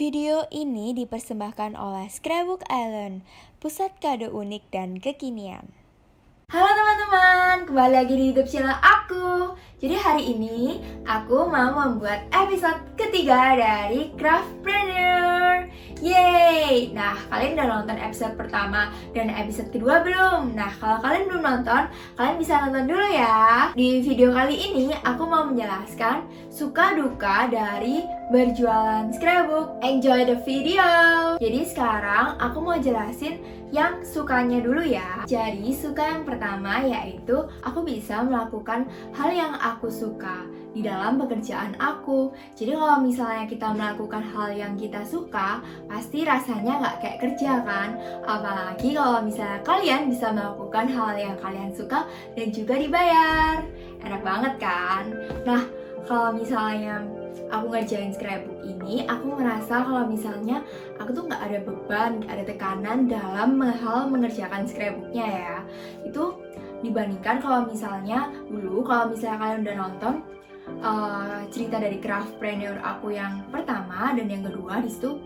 Video ini dipersembahkan oleh Scrapbook Island, pusat kado unik dan kekinian. Halo teman-teman, kembali lagi di YouTube channel aku. Jadi hari ini aku mau membuat episode ketiga dari Craftpreneur. Yeay! Nah, kalian udah nonton episode pertama dan episode kedua belum? Nah, kalau kalian belum nonton, kalian bisa nonton dulu ya. Di video kali ini aku mau menjelaskan suka duka dari berjualan scrapbook. Enjoy the video! Jadi sekarang aku mau jelasin yang sukanya dulu ya. Jadi suka yang pertama yaitu aku bisa melakukan hal yang aku suka di dalam pekerjaan aku. Jadi kalau misalnya kita melakukan hal yang kita suka, pasti rasanya nggak kayak kerja kan. Apalagi kalau misalnya kalian bisa melakukan hal yang kalian suka dan juga dibayar. Enak banget kan? Nah, kalau misalnya aku ngerjain scrapbook ini, aku merasa kalau misalnya aku tuh nggak ada beban, nggak ada tekanan dalam hal mengerjakan scrapbooknya ya. Itu dibandingkan kalau misalnya dulu, kalau misalnya kalian udah nonton cerita dari Craftpreneur aku yang pertama dan yang kedua, di situ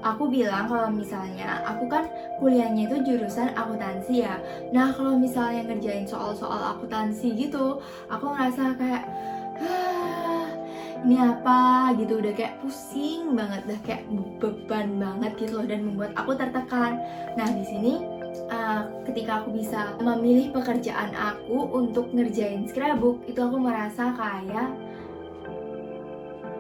aku bilang kalau misalnya aku kan kuliahnya itu jurusan akuntansi ya. Nah, kalau misalnya ngerjain soal-soal akuntansi gitu, aku ngerasa kayak ini apa gitu, udah kayak pusing banget, udah kayak beban banget gitu loh, dan membuat aku tertekan. Nah, di sini ketika aku bisa memilih pekerjaan aku untuk ngerjain scrapbook, itu aku merasa kayak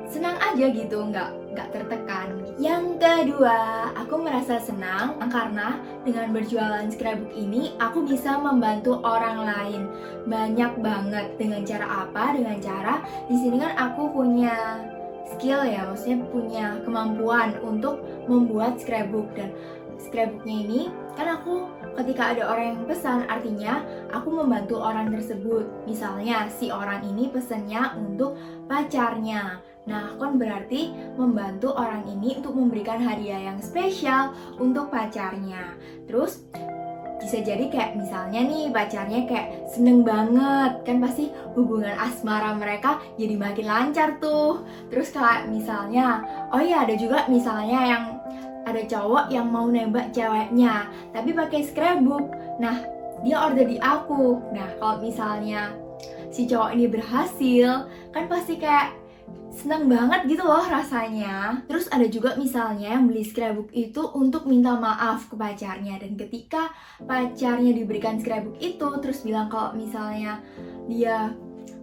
senang aja gitu, nggak tertekan. Yang kedua, aku merasa senang karena dengan berjualan scrapbook ini aku bisa membantu orang lain banyak banget. Dengan cara apa? Dengan cara di sini kan aku punya skill ya, maksudnya punya kemampuan untuk membuat scrapbook, dan scrapbooknya ini kan aku ketika ada orang yang pesan, artinya aku membantu orang tersebut. Misalnya si orang ini pesennya untuk pacarnya. Nah, kan berarti membantu orang ini untuk memberikan hadiah yang spesial untuk pacarnya. Terus bisa jadi kayak misalnya nih pacarnya kayak seneng banget, kan pasti hubungan asmara mereka jadi makin lancar tuh. Terus kayak misalnya, oh iya ada juga misalnya yang ada cowok yang mau nembak ceweknya tapi pakai scrapbook. Nah, dia order di aku. Nah, kalau misalnya si cowok ini berhasil, kan pasti kayak senang banget gitu loh rasanya. Terus ada juga misalnya yang beli scrapbook itu untuk minta maaf ke pacarnya, dan ketika pacarnya diberikan scrapbook itu terus bilang kalau misalnya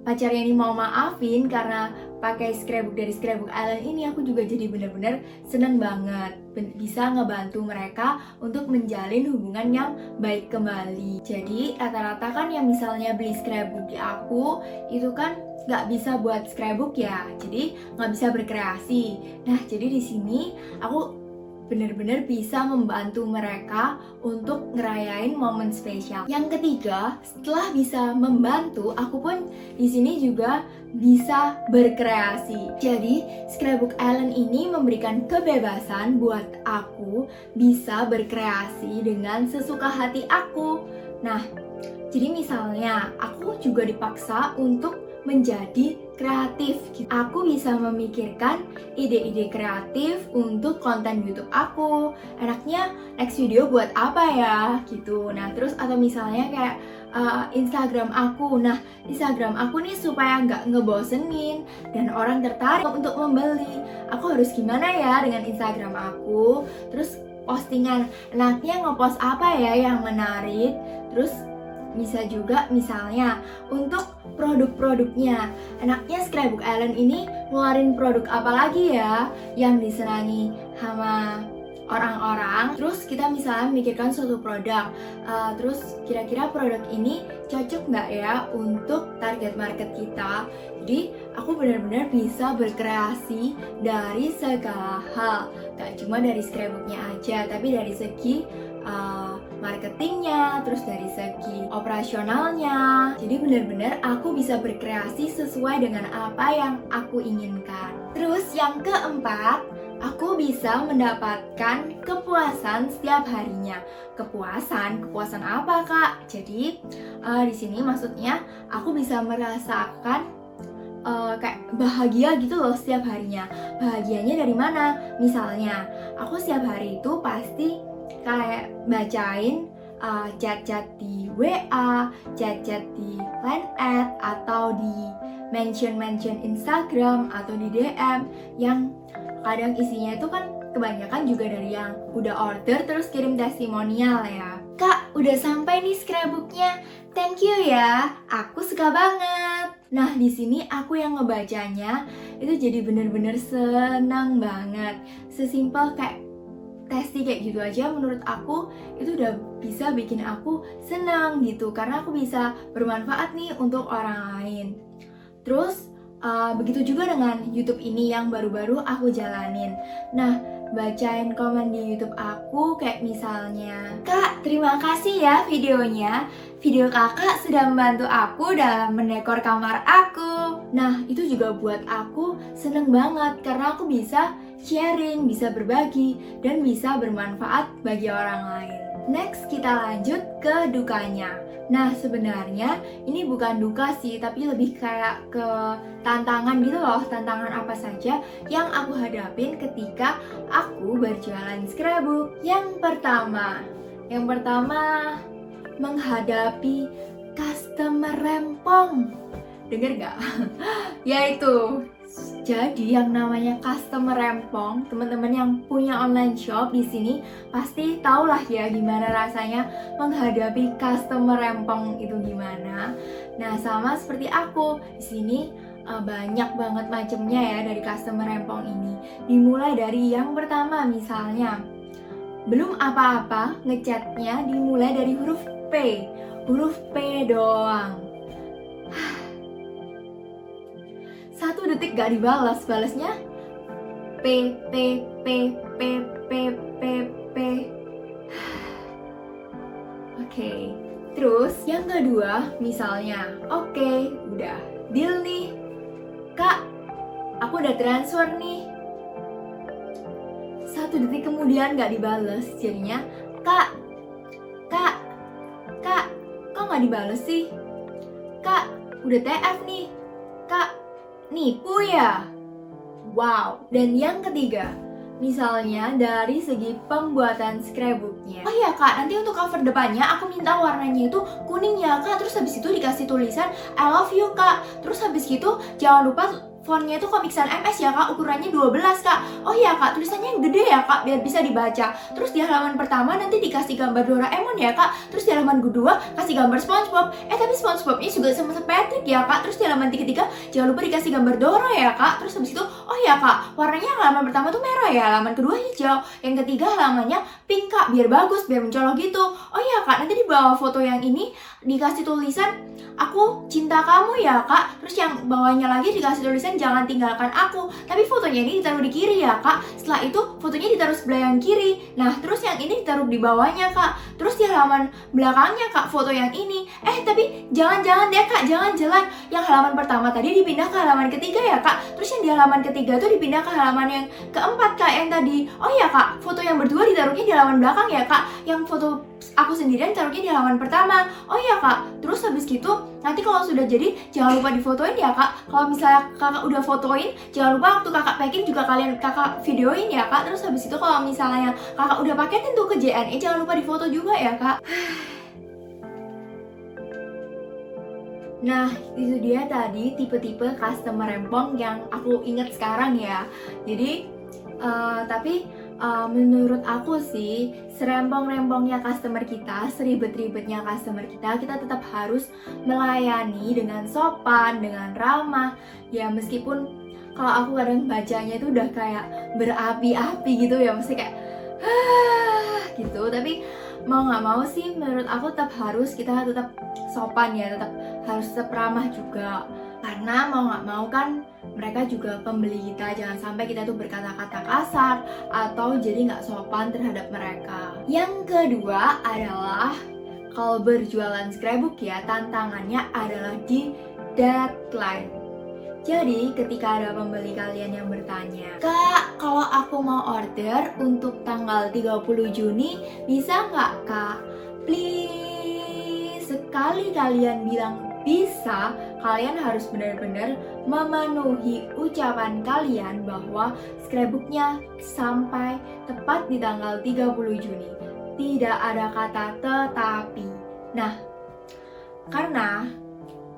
pacarnya ini mau maafin karena pakai scrapbook dari Scrapbook Island ini, aku juga jadi bener-bener seneng banget bisa ngebantu mereka untuk menjalin hubungan yang baik kembali. Jadi rata-rata kan yang misalnya beli scrapbook di aku itu kan nggak bisa buat scrapbook ya, jadi nggak bisa berkreasi. Nah, jadi di sini aku benar-benar bisa membantu mereka untuk ngerayain momen spesial. Yang ketiga, setelah bisa membantu, aku pun di sini juga bisa berkreasi. Jadi, Scrapbook Island ini memberikan kebebasan buat aku bisa berkreasi dengan sesuka hati aku. Nah, jadi misalnya aku juga dipaksa untuk menjadi kreatif. Aku bisa memikirkan ide-ide kreatif untuk konten YouTube aku. Enaknya next video buat apa ya gitu. Nah, terus atau misalnya kayak Instagram aku. Nah, Instagram aku nih supaya nggak ngebosenin dan orang tertarik untuk membeli, aku harus gimana ya dengan Instagram aku. Terus postingan, enaknya ngepost apa ya yang menarik. Terus bisa juga misalnya untuk produk-produknya, enaknya Scrapbook Island ini ngeluarin produk apa lagi ya yang disenangi sama orang-orang. Terus kita misalnya memikirkan suatu produk, terus kira-kira produk ini cocok nggak ya untuk target market kita. Jadi aku benar-benar bisa berkreasi dari segala hal, gak cuma dari scrapbooknya aja, tapi dari segi marketingnya, terus dari segi operasionalnya. Jadi benar-benar aku bisa berkreasi sesuai dengan apa yang aku inginkan. Terus yang keempat, aku bisa mendapatkan kepuasan setiap harinya. Kepuasan apa kak? Jadi di sini maksudnya aku bisa merasakan kayak bahagia gitu loh setiap harinya. Bahagianya dari mana? Misalnya, aku setiap hari itu pasti kayak bacain chat-chat di WA, chat-chat di Line Ad, atau di mention Instagram, atau di DM yang kadang isinya itu kan kebanyakan juga dari yang udah order terus kirim testimonial ya. Kak, udah sampai nih scrapbooknya. Thank you ya, aku suka banget. Nah, di sini aku yang ngebacanya itu jadi bener-bener senang banget. Sesimpel kayak testi kayak gitu aja menurut aku itu udah bisa bikin aku senang gitu, karena aku bisa bermanfaat nih untuk orang lain. Terus begitu juga dengan YouTube ini yang baru-baru aku jalanin. Nah, bacain komen di YouTube aku kayak misalnya, "Kak, terima kasih ya videonya. Video kakak sudah membantu aku dalam mendekor kamar aku." Nah, itu juga buat aku seneng banget karena aku bisa sharing, bisa berbagi, dan bisa bermanfaat bagi orang lain. Next, kita lanjut ke dukanya. Nah, sebenarnya ini bukan duka sih, tapi lebih kayak ke tantangan gitu loh. Tantangan apa saja yang aku hadapin ketika aku berjualan scrapbook. Yang pertama, menghadapi customer rempong. Dengar gak? Yaitu, jadi yang namanya customer rempong, teman-teman yang punya online shop di sini pasti tahulah ya gimana rasanya menghadapi customer rempong itu gimana. Nah, sama seperti aku di sini banyak banget macamnya ya dari customer rempong ini. Dimulai dari yang pertama, misalnya belum apa-apa ngechatnya dimulai dari huruf P doang. 1 detik gak dibalas, balasnya P. Oke. Terus yang kedua, misalnya, oke, udah deal nih, Kak, aku udah transfer nih. 1 detik kemudian gak dibales, jadinya Kak, kok gak dibales sih? Kak, udah TF nih. Kak, nipu ya? Wow. Dan yang ketiga, misalnya dari segi pembuatan scrapbooknya. Oh iya Kak, nanti untuk cover depannya aku minta warnanya itu kuning ya Kak. Terus habis itu dikasih tulisan I love you Kak. Terus habis gitu jangan lupa fontnya itu Comic Sans MS ya Kak, ukurannya 12 Kak. Oh iya Kak, tulisannya yang gede ya Kak, biar bisa dibaca. Terus di halaman pertama nanti dikasih gambar Doraemon ya Kak. Terus di halaman kedua kasih gambar SpongeBob. Tapi SpongeBobnya juga sama Patrick ya Kak. Terus di halaman ketiga jangan lupa dikasih gambar Dora ya Kak. Terus habis itu, oh ya Kak, warnanya halaman pertama tuh merah ya, halaman kedua hijau, yang ketiga halamannya pink Kak, biar bagus, biar mencolok gitu. Oh iya Kak, nanti di bawah foto yang ini dikasih tulisan aku cinta kamu ya Kak. Terus yang bawahnya lagi dikasih tulisan jangan tinggalkan aku. Tapi fotonya ini ditaruh di kiri ya Kak. Setelah itu fotonya ditaruh sebelah yang kiri. Nah terus yang ini ditaruh di bawahnya Kak. Terus di halaman belakangnya Kak foto yang ini. Tapi jangan deh Kak, jangan jelek. Yang halaman pertama tadi dipindah ke halaman ketiga ya Kak. Terus yang di halaman ketiga tuh dipindah ke halaman yang keempat Kak, yang tadi. Oh ya Kak, foto yang berdua ditaruhnya di halaman belakang ya Kak. Yang foto aku sendirian taruhnya di halaman pertama. Oh ya Kak, terus habis gitu nanti kalau sudah jadi jangan lupa difotoin ya Kak. Kalau misalnya kakak udah fotoin, jangan lupa waktu kakak packing juga kakak videoin ya Kak. Terus habis itu kalau misalnya kakak udah paketin tuh ke JNE, jangan lupa difoto juga ya Kak. Nah, itu dia tadi tipe-tipe customer rempong yang aku inget sekarang ya. Jadi, tapi menurut aku sih, serempong-rempongnya customer kita, seribet-ribetnya customer kita tetap harus melayani dengan sopan, dengan ramah. Ya meskipun kalau aku kadang bacanya itu udah kayak berapi-api gitu ya, mesti kayak gitu. Tapi mau nggak mau sih, menurut aku kita tetap sopan ya, harus tetap ramah juga. Karena mau nggak mau kan mereka juga pembeli kita, jangan sampai kita tuh berkata-kata kasar atau jadi nggak sopan terhadap mereka. Yang kedua adalah kalau berjualan scrapbook ya, tantangannya adalah di deadline. Jadi ketika ada pembeli kalian yang bertanya, Kak, kalau aku mau order untuk tanggal 30 Juni bisa nggak Kak? Please, sekali kalian bilang bisa, kalian harus benar-benar memenuhi ucapan kalian bahwa scrapbooknya sampai tepat di tanggal 30 Juni. Tidak ada kata tetapi. Nah, karena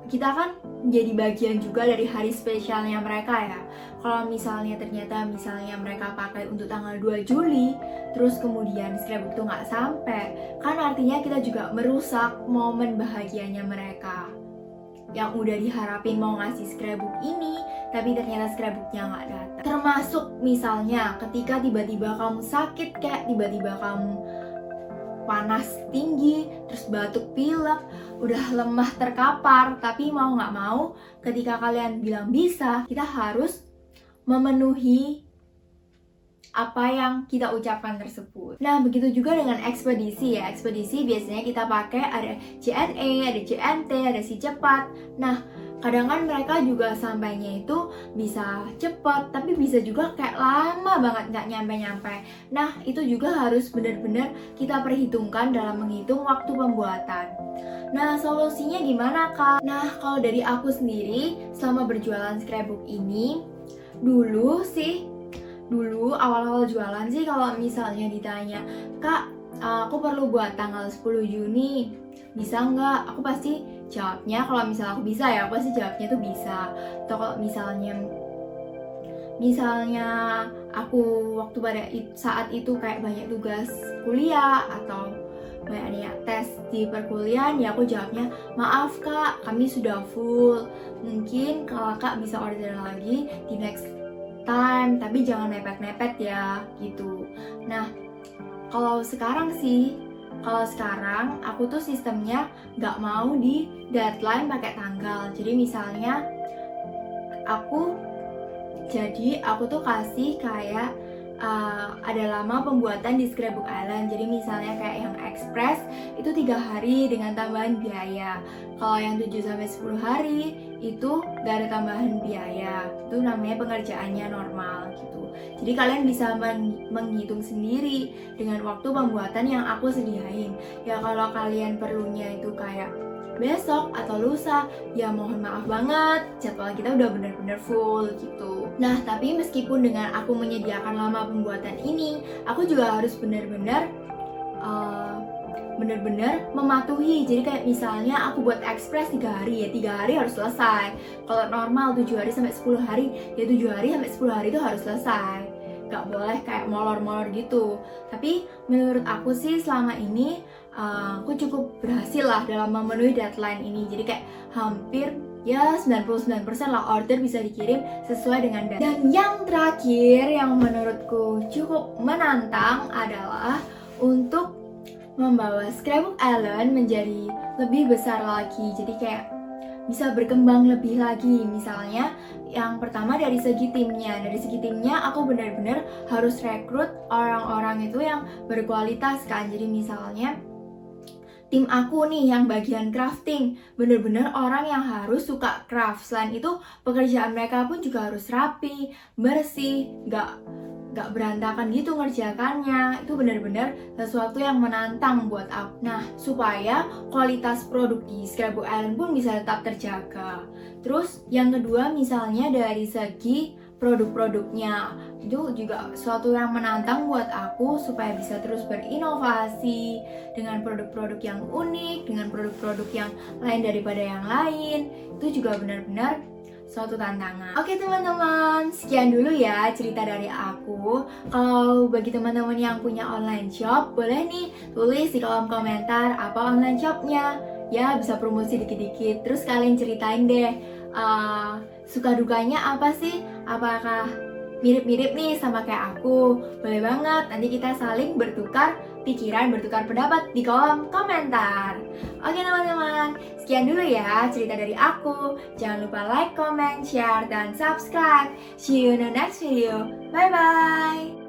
kita kan menjadi bagian juga dari hari spesialnya mereka ya. Kalau misalnya ternyata mereka pakai untuk tanggal 2 Juli, terus kemudian scrapbook itu nggak sampai, kan artinya kita juga merusak momen bahagianya mereka. Yang udah diharapin mau ngasih scrapbook ini, tapi ternyata scrapbooknya nggak datang. Termasuk misalnya ketika tiba-tiba kamu sakit, kayak tiba-tiba kamu panas tinggi, terus batuk pilek, udah lemah terkapar, tapi mau nggak mau ketika kalian bilang bisa, kita harus memenuhi apa yang kita ucapkan tersebut. Nah, begitu juga dengan ekspedisi ya. Ekspedisi biasanya kita pakai ada JNE, ada JNT, ada si cepat. Nah, kadang kan mereka juga sampainya itu bisa cepat, tapi bisa juga kayak lama banget nggak nyampe-nyampe. Nah, itu juga harus benar-benar kita perhitungkan dalam menghitung waktu pembuatan. Nah, solusinya gimana, Kak? Nah, kalau dari aku sendiri, selama berjualan scrapbook ini, dulu awal-awal jualan sih kalau misalnya ditanya, Kak, aku perlu buat tanggal 10 Juni, bisa nggak? Aku pasti jawabnya, kalau misalnya aku bisa ya, aku pasti jawabnya tuh bisa. Atau kalau misalnya aku waktu pada saat itu kayak banyak tugas kuliah atau banyak tes di perkuliahan, ya aku jawabnya, maaf Kak, kami sudah full, mungkin kalau Kak bisa order lagi di next time, tapi jangan mepet-mepet ya, gitu. Nah, kalau sekarang aku tuh sistemnya nggak mau di deadline pakai tanggal. Jadi misalnya aku tuh kasih kayak ada lama pembuatan di Scrapbook Island. Jadi misalnya kayak yang express itu 3 hari dengan tambahan biaya. Kalau yang 7-10 hari itu gak ada tambahan biaya. Itu namanya pengerjaannya normal gitu. Jadi kalian bisa menghitung sendiri dengan waktu pembuatan yang aku sediain. Ya kalau kalian perlunya itu kayak besok atau lusa, ya mohon maaf banget, jadwal kita udah bener-bener full gitu. Nah, tapi meskipun dengan aku menyediakan lama pembuatan ini, aku juga harus bener-bener mematuhi. Jadi kayak misalnya aku buat express 3 hari, ya 3 hari harus selesai. Kalau normal 7 hari sampai 10 hari, ya 7 hari sampai 10 hari itu harus selesai. Gak boleh kayak molor-molor gitu. Tapi menurut aku sih selama ini aku cukup berhasil lah dalam memenuhi deadline ini. Jadi kayak hampir ya 99% lah order bisa dikirim sesuai dengan deadline. Dan yang terakhir yang menurutku cukup menantang adalah untuk membawa Scrapbook Island menjadi lebih besar lagi. Jadi kayak bisa berkembang lebih lagi. Misalnya yang pertama dari segi timnya. Dari segi timnya aku benar-benar harus rekrut orang-orang itu yang berkualitas kan. Jadi misalnya tim aku nih yang bagian crafting, bener-bener orang yang harus suka craft. Selain itu pekerjaan mereka pun juga harus rapi, bersih, gak berantakan gitu ngerjakannya. Itu bener-bener sesuatu yang menantang buat aku. Nah, supaya kualitas produk di Scrapbook Island pun bisa tetap terjaga. Terus yang kedua misalnya dari segi produk-produknya, itu juga suatu yang menantang buat aku supaya bisa terus berinovasi dengan produk-produk yang unik, dengan produk-produk yang lain daripada yang lain. Itu juga benar-benar suatu tantangan. Oke teman-teman, sekian dulu ya cerita dari aku. Kalau bagi teman-teman yang punya online shop, boleh nih tulis di kolom komentar apa online shopnya. Ya bisa promosi dikit-dikit. Terus kalian ceritain deh suka dukanya apa sih? Apakah mirip-mirip nih sama kayak aku? Boleh banget, nanti kita saling bertukar pikiran, bertukar pendapat di kolom komentar. Oke teman-teman, sekian dulu ya cerita dari aku. Jangan lupa like, comment, share, dan subscribe. See you in the next video. Bye-bye.